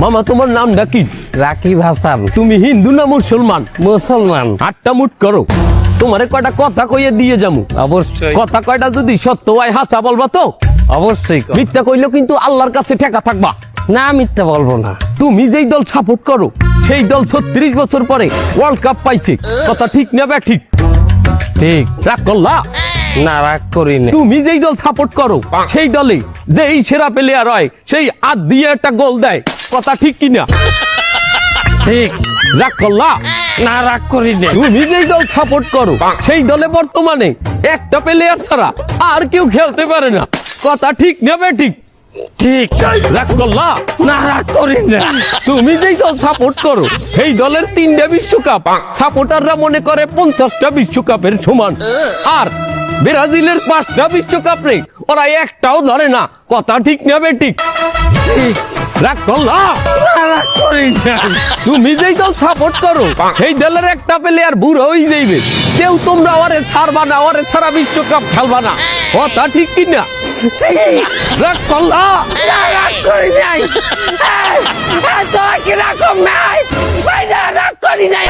মামা তোমার নামটা কি? রাকিব হাসান। তুমি হিন্দু না মুসলমান? মুসলমান। আটটা মুট করো, তোমারে কয়টা কথা কইয়ে দিয়ে যামু। অবশ্যই। কথা কয়টা যদি সত্য হয় হাসা বলবা তো? অবশ্যই। মিথ্যা কইলেও কিন্তু আল্লাহর কাছে ঠেকা থাকবা। না, মিথ্যা বলবো না। তুমি যেই দল সাপোর্ট করো সেই দল 36 বছর পরে ওয়ার্ল্ড কাপ পাইছে, কথা ঠিক না বে ঠিক? ঠিক। রাগ করলা? না, রাগ করি না। তুমি যেই দল সাপোর্ট করো সেই দলে যেই সেরা প্লেয়ার হয় সেই হাত দিয়ে একটা গোল দেয়, কথা ঠিক কিনা? ঠিক। রাগ করলা? না, রাগ করি না। তুমি যেই দল সাপোর্ট করো সেই দলে বর্তমানে একটা প্লেয়ার ছাড়া আর কেউ খেলতে পারে না, কথা ঠিক না বে ঠিক? ঠিক। রাগ করলা? না, রাগ করি না। তুমি যেই দল সাপোর্ট করো সেই দলের 3টা বিশ্বকাপ সাপোর্টাররা মনে করে 50টা বিশ্বকাপের সমান, আর ব্রাজিলের 5টা বিশ্বকাপ রে ওরা একটাও ধরে না, কথা ঠিক না বে ঠিক? ঠিক। রাগ করলা? না, রাগ করি না। তুমি যেই দল সাপোর্ট করো সেই দলের একটা প্লেয়ার বুড়ো হয়ে যাইবে, কেউ তোমরা ওরে ছাড়বা না, ওরে ছাড়া বিশ্বকাপ খেলবা না, কথা ঠিক কিনা? ঠিক। রাগ করলা? না, রাগ করি নাই। তোরা কি রাগ নাই? রাগ করি নাই।